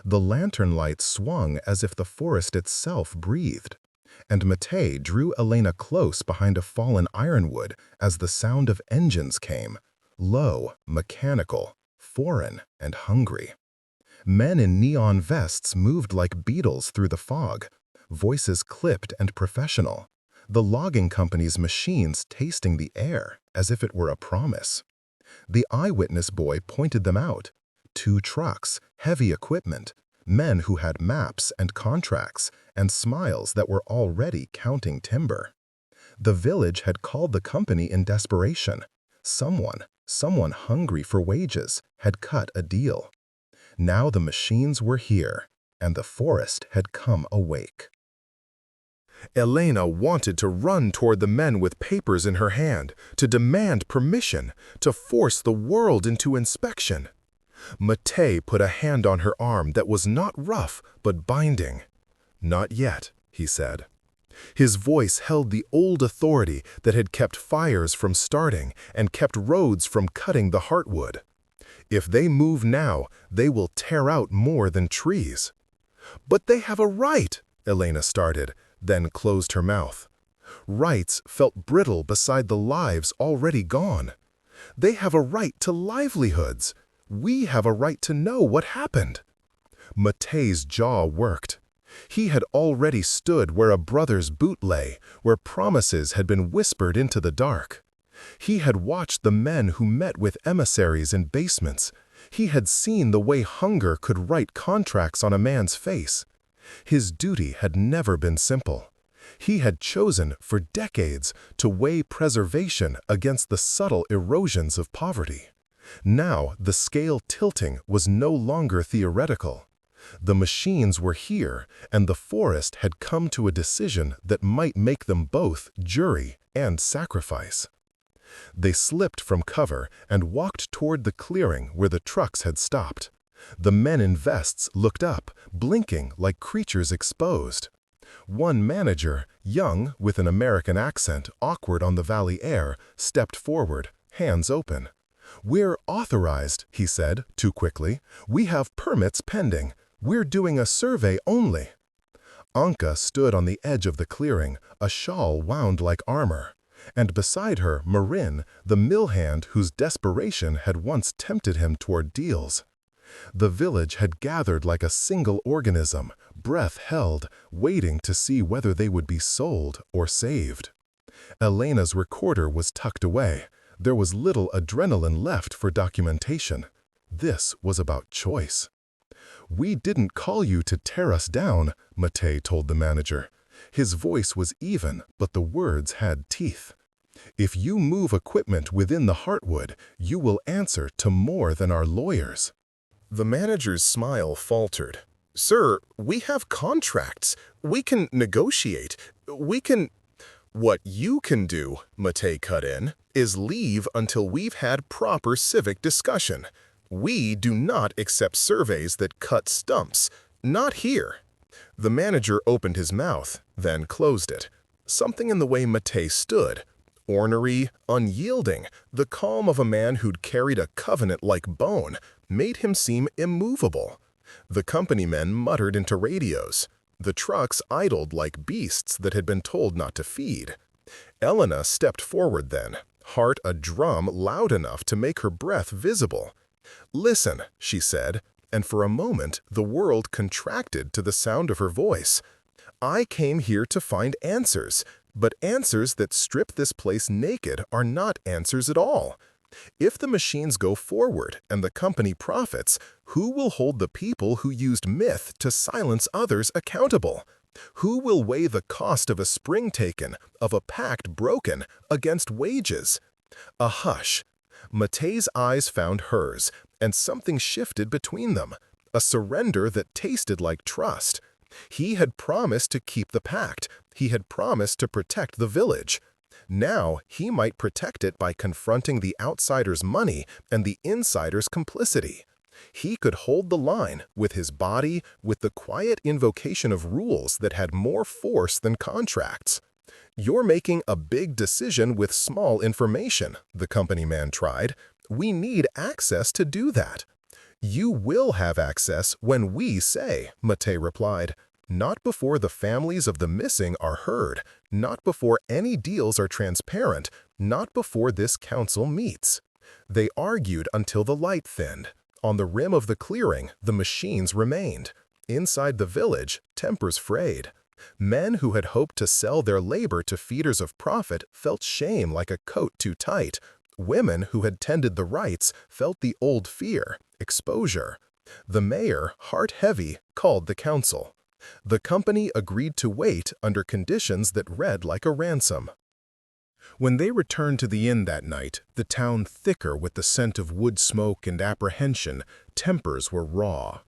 Speaker 1: The lantern light swung as if the forest itself breathed, and Matei drew Elena close behind a fallen ironwood as the sound of engines came, low, mechanical, foreign, and hungry. Men in neon vests moved like beetles through the fog, voices clipped and professional, the logging company's machines tasting the air as if it were a promise. The eyewitness boy pointed them out. 2 trucks, heavy equipment, men who had maps and contracts, and smiles that were already counting timber. The village had called the company in desperation. Someone hungry for wages, had cut a deal. Now the machines were here, and the forest had come awake. Elena wanted to run toward the men with papers in her hand, to demand permission, to force the world into inspection. Matei put a hand on her arm that was not rough, but binding. "Not yet," he said. His voice held the old authority that had kept fires from starting and kept roads from cutting the heartwood. If they move now, they will tear out more than trees. "But they have a right," Elena started, then closed her mouth. Rights felt brittle beside the lives already gone. They have a right to livelihoods. We have a right to know what happened. Matei's jaw worked. He had already stood where a brother's boot lay, where promises had been whispered into the dark. He had watched the men who met with emissaries in basements. He had seen the way hunger could write contracts on a man's face. His duty had never been simple. He had chosen, for decades, to weigh preservation against the subtle erosions of poverty. Now, the scale tilting was no longer theoretical. The machines were here, and the forest had come to a decision that might make them both jury and sacrifice. They slipped from cover and walked toward the clearing where the trucks had stopped. The men in vests looked up, blinking like creatures exposed. One manager, young, with an American accent awkward on the valley air, stepped forward, hands open. "We're authorized," he said, too quickly. "We have permits pending. We're doing a survey only." Anka stood on the edge of the clearing, a shawl wound like armor. And beside her, Marin, the mill hand whose desperation had once tempted him toward deals. The village had gathered like a single organism, breath held, waiting to see whether they would be sold or saved. Elena's recorder was tucked away. There was little adrenaline left for documentation. This was about choice. "We didn't call you to tear us down," Matei told the manager. His voice was even, but the words had teeth. "If you move equipment within the heartwood, you will answer to more than our lawyers." The manager's smile faltered. "Sir, we have contracts. We can negotiate. We can—" "What you can do," Matei cut in, "is leave until we've had proper civic discussion. We do not accept surveys that cut stumps. Not here." The manager opened his mouth, then closed it. Something in the way Matei stood, ornery, unyielding, the calm of a man who'd carried a covenant like bone, made him seem immovable. The company men muttered into radios. The trucks idled like beasts that had been told not to feed. Elena stepped forward then, heart a drum loud enough to make her breath visible. "Listen," she said, and for a moment the world contracted to the sound of her voice. "I came here to find answers, but answers that strip this place naked are not answers at all. If the machines go forward and the company profits, who will hold the people who used myth to silence others accountable? Who will weigh the cost of a spring taken, of a pact broken, against wages?" A hush. Matei's eyes found hers, and something shifted between them, a surrender that tasted like trust. He had promised to keep the pact. He had promised to protect the village. Now he might protect it by confronting the outsider's money and the insider's complicity. He could hold the line with his body, with the quiet invocation of rules that had more force than contracts. "You're making a big decision with small information," the company man tried. "We need access to do that." "You will have access when we say," Matei replied. "Not before the families of the missing are heard, not before any deals are transparent, not before this council meets." They argued until the light thinned. On the rim of the clearing, the machines remained. Inside the village, tempers frayed. Men who had hoped to sell their labor to feeders of profit felt shame like a coat too tight. Women who had tended the rights felt the old fear, exposure. The mayor, heart heavy, called the council. The company agreed to wait under conditions that read like a ransom. When they returned to the inn that night, the town thicker with the scent of wood smoke and apprehension, tempers were raw.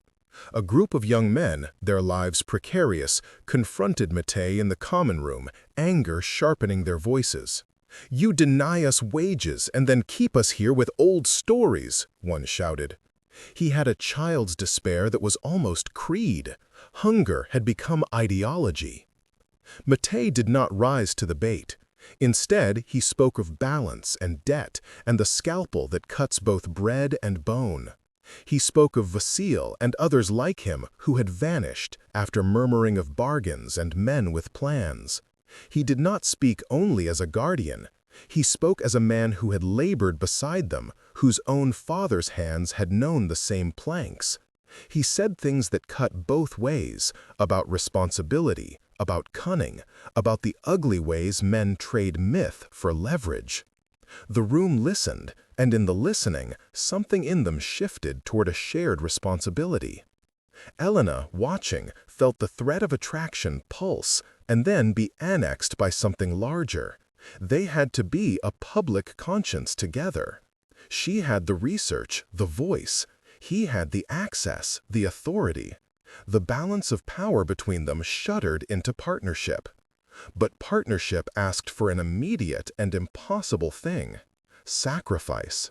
Speaker 1: A group of young men, their lives precarious, confronted Matei in the common room, anger sharpening their voices. "You deny us wages and then keep us here with old stories," one shouted. He had a child's despair that was almost creed. Hunger had become ideology. Matei did not rise to the bait. Instead, he spoke of balance and debt and the scalpel that cuts both bread and bone. He spoke of Vasile and others like him who had vanished after murmuring of bargains and men with plans. He did not speak only as a guardian. He spoke as a man who had labored beside them, whose own father's hands had known the same planks. He said things that cut both ways, about responsibility, about cunning, about the ugly ways men trade myth for leverage. The room listened, and in the listening, something in them shifted toward a shared responsibility. Elena, watching, felt the thread of attraction pulse and then be annexed by something larger. They had to be a public conscience together. She had the research, the voice. He had the access, the authority. The balance of power between them shuddered into partnership. But partnership asked for an immediate and impossible thing: sacrifice.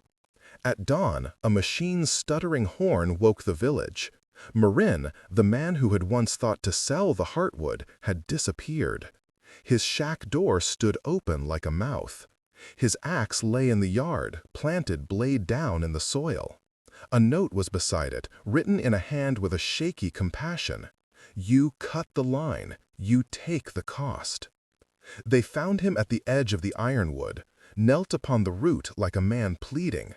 Speaker 1: At dawn, a machine's stuttering horn woke the village. Marin, the man who had once thought to sell the heartwood, had disappeared. His shack door stood open like a mouth. His axe lay in the yard, planted blade down in the soil. A note was beside it, written in a hand with a shaky compassion. "You cut the line. You take the cost." They found him at the edge of the ironwood, knelt upon the root like a man pleading.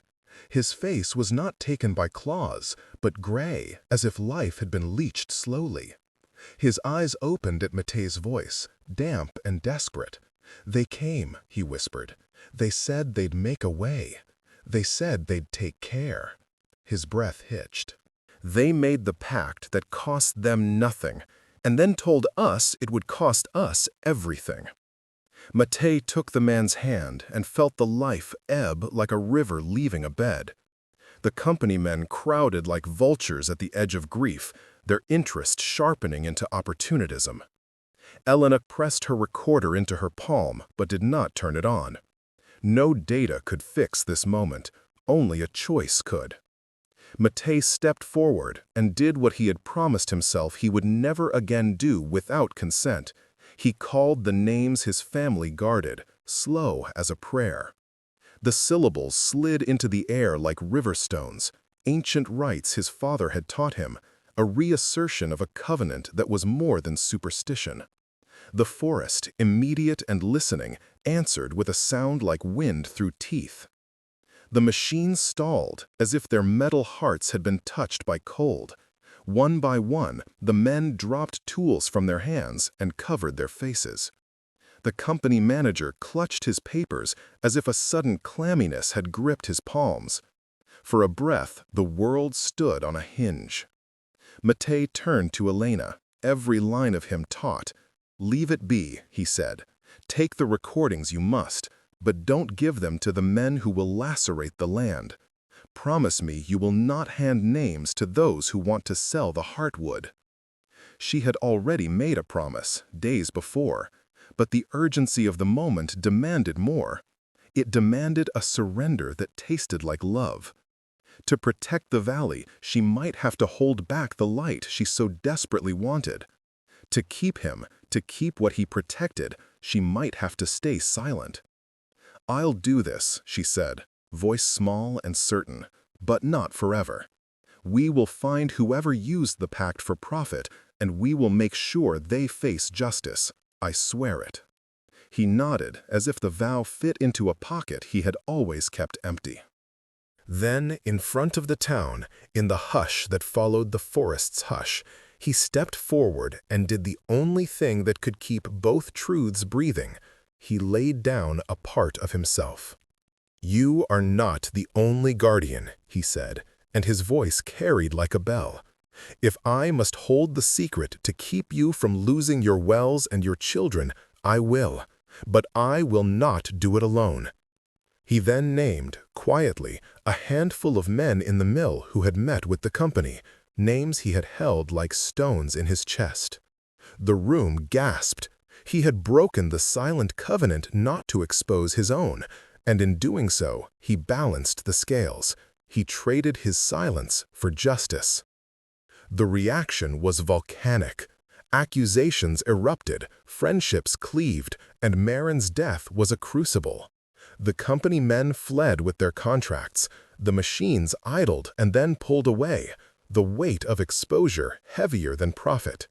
Speaker 1: His face was not taken by claws, but gray, as if life had been leached slowly. His eyes opened at Matei's voice, damp and desperate. "They came," he whispered. "They said they'd make a way. They said they'd take care." His breath hitched. "They made the pact that cost them nothing, and then told us it would cost us everything." Matei took the man's hand and felt the life ebb like a river leaving a bed. The company men crowded like vultures at the edge of grief, their interest sharpening into opportunism. Elena pressed her recorder into her palm, but did not turn it on. No data could fix this moment, only a choice could. Matei stepped forward and did what he had promised himself he would never again do without consent. He called the names his family guarded, slow as a prayer. The syllables slid into the air like river stones, ancient rites his father had taught him, a reassertion of a covenant that was more than superstition. The forest, immediate and listening, answered with a sound like wind through teeth. The machines stalled, as if their metal hearts had been touched by cold. One by one, the men dropped tools from their hands and covered their faces. The company manager clutched his papers as if a sudden clamminess had gripped his palms. For a breath, the world stood on a hinge. Matei turned to Elena, every line of him taut. "Leave it be," he said. "Take the recordings you must, but don't give them to the men who will lacerate the land. Promise me you will not hand names to those who want to sell the heartwood." She had already made a promise, days before, but the urgency of the moment demanded more. It demanded a surrender that tasted like love. To protect the valley, she might have to hold back the light she so desperately wanted. To keep him, to keep what he protected, she might have to stay silent. "I'll do this," she said, voice small and certain, "but not forever. We will find whoever used the pact for profit, and we will make sure they face justice. I swear it." He nodded, as if the vow fit into a pocket he had always kept empty. Then, in front of the town, in the hush that followed the forest's hush, he stepped forward and did the only thing that could keep both truths breathing. He laid down a part of himself. "You are not the only guardian," he said, and his voice carried like a bell. "If I must hold the secret to keep you from losing your wells and your children, I will. But I will not do it alone." He then named, quietly, a handful of men in the mill who had met with the company, names he had held like stones in his chest. The room gasped. He had broken the silent covenant not to expose his own, and in doing so, he balanced the scales. He traded his silence for justice. The reaction was volcanic. Accusations erupted, friendships cleaved, and Marin's death was a crucible. The company men fled with their contracts. The machines idled and then pulled away, the weight of exposure heavier than profit.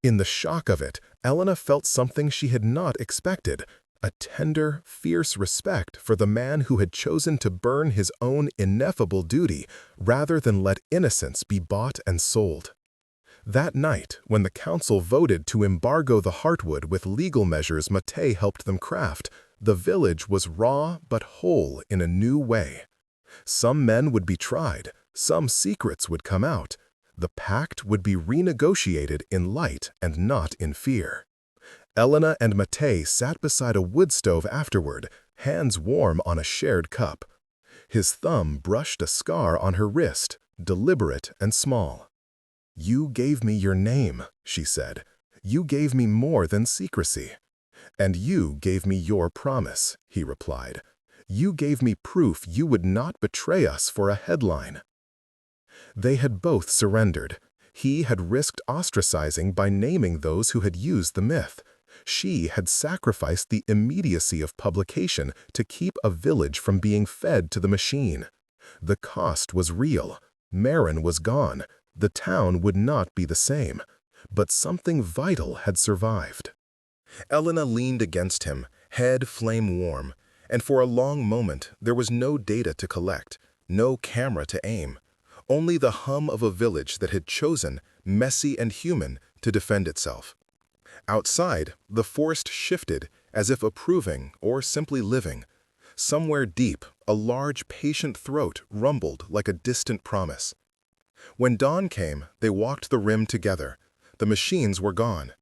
Speaker 1: In the shock of it, Elena felt something she had not expected, a tender, fierce respect for the man who had chosen to burn his own ineffable duty rather than let innocence be bought and sold. That night, when the council voted to embargo the heartwood with legal measures Matei helped them craft, the village was raw but whole in a new way. Some men would be tried, some secrets would come out. The pact would be renegotiated in light and not in fear. Elena and Matei sat beside a wood stove afterward, hands warm on a shared cup. His thumb brushed a scar on her wrist, deliberate and small. "You gave me your name," she said. "You gave me more than secrecy." "And you gave me your promise," he replied. "You gave me proof you would not betray us for a headline." They had both surrendered. He had risked ostracizing by naming those who had used the myth. She had sacrificed the immediacy of publication to keep a village from being fed to the machine. The cost was real. Marin was gone. The town would not be the same. But something vital had survived. Elena leaned against him, head flame-warm, and for a long moment there was no data to collect, no camera to aim, only the hum of a village that had chosen, messy and human, to defend itself. Outside, the forest shifted, as if approving or simply living. Somewhere deep, a large, patient throat rumbled like a distant promise. When dawn came, they walked the rim together. The machines were gone.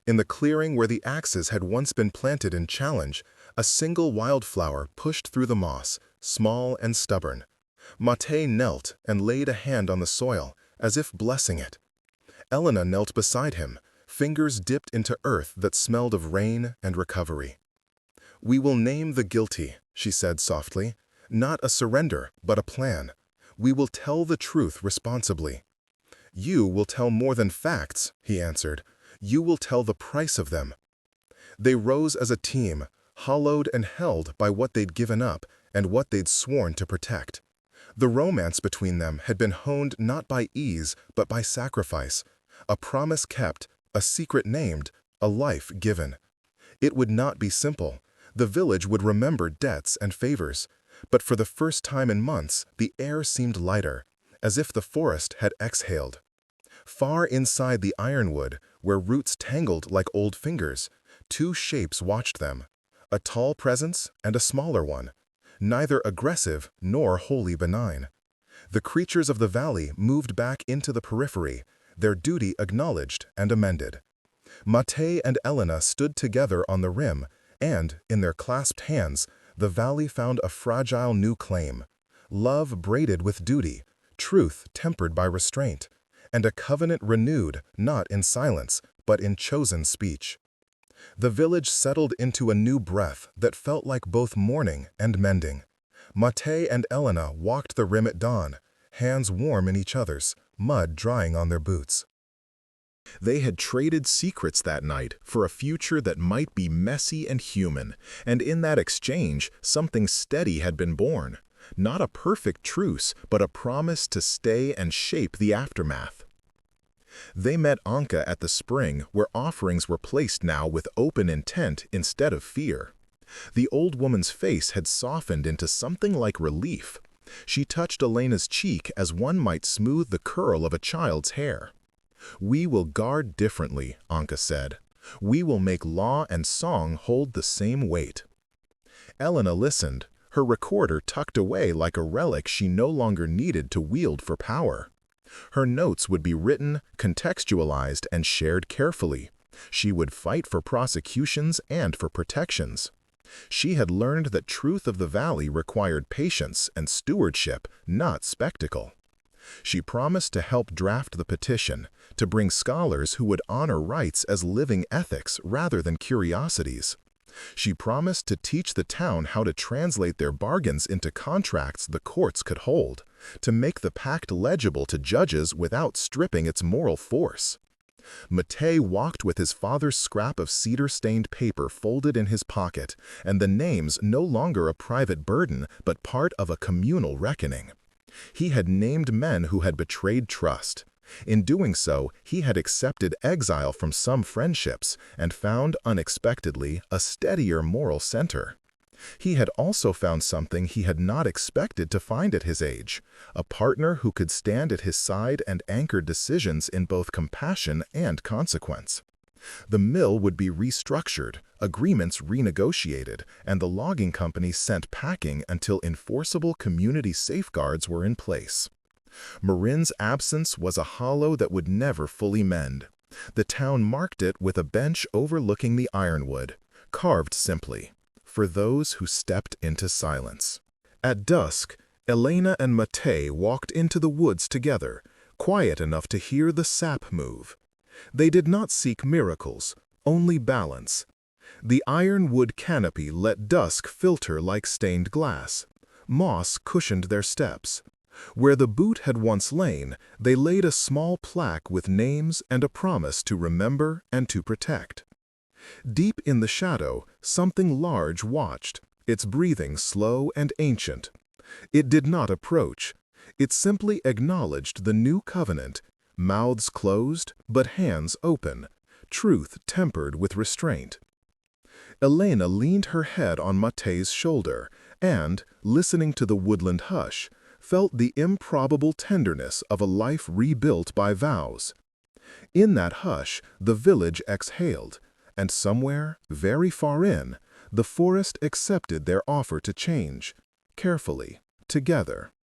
Speaker 1: In the clearing where the axes had once been planted in challenge, a single wildflower pushed through the moss, small and stubborn. Matei knelt and laid a hand on the soil, as if blessing it. Elena knelt beside him, fingers dipped into earth that smelled of rain and recovery. "We will name the guilty," she said softly. "Not a surrender, but a plan. We will tell the truth responsibly." "You will tell more than facts," he answered. "You will tell the price of them." They rose as a team, hollowed and held by what they'd given up and what they'd sworn to protect. The romance between them had been honed not by ease, but by sacrifice. A promise kept, a secret named, a life given. It would not be simple. The village would remember debts and favors. But for the first time in months, the air seemed lighter, as if the forest had exhaled. Far inside the ironwood, where roots tangled like old fingers, two shapes watched them, a tall presence and a smaller one, neither aggressive nor wholly benign. The creatures of the valley moved back into the periphery, their duty acknowledged and amended. Matei and Elena stood together on the rim, and, in their clasped hands, the valley found a fragile new claim: love braided with duty, truth tempered by restraint, and a covenant renewed not in silence, but in chosen speech. The village settled into a new breath that felt like both mourning and mending. Mate and Elena walked the rim at dawn, hands warm in each other's, mud drying on their boots. They had traded secrets that night for a future that might be messy and human, and in that exchange, something steady had been born. Not a perfect truce, but a promise to stay and shape the aftermath. They met Anka at the spring, where offerings were placed now with open intent instead of fear. The old woman's face had softened into something like relief. She touched Elena's cheek as one might smooth the curl of a child's hair. "We will guard differently," Anka said. "We will make law and song hold the same weight." Elena listened, her recorder tucked away like a relic she no longer needed to wield for power. Her notes would be written, contextualized, and shared carefully. She would fight for prosecutions and for protections. She had learned that truth of the valley required patience and stewardship, not spectacle. She promised to help draft the petition, to bring scholars who would honor rights as living ethics rather than curiosities. She promised to teach the town how to translate their bargains into contracts the courts could hold, to make the pact legible to judges without stripping its moral force. Mate walked with his father's scrap of cedar-stained paper folded in his pocket, and the names no longer a private burden but part of a communal reckoning. He had named men who had betrayed trust. In doing so, he had accepted exile from some friendships and found, unexpectedly, a steadier moral center. He had also found something he had not expected to find at his age: a partner who could stand at his side and anchor decisions in both compassion and consequence. The mill would be restructured, agreements renegotiated, and the logging company sent packing until enforceable community safeguards were in place. Marin's absence was a hollow that would never fully mend. The town marked it with a bench overlooking the ironwood, carved simply, "For those who stepped into silence." At dusk, Elena and Mate walked into the woods together, quiet enough to hear the sap move. They did not seek miracles, only balance. The ironwood canopy let dusk filter like stained glass. Moss cushioned their steps. Where the boot had once lain, they laid a small plaque with names and a promise to remember and to protect. Deep in the shadow, something large watched, its breathing slow and ancient. It did not approach. It simply acknowledged the new covenant, mouths closed but hands open, truth tempered with restraint. Elena leaned her head on Mate's shoulder and, listening to the woodland hush, felt the improbable tenderness of a life rebuilt by vows. In that hush, the village exhaled, and somewhere, very far in, the forest accepted their offer to change, carefully, together.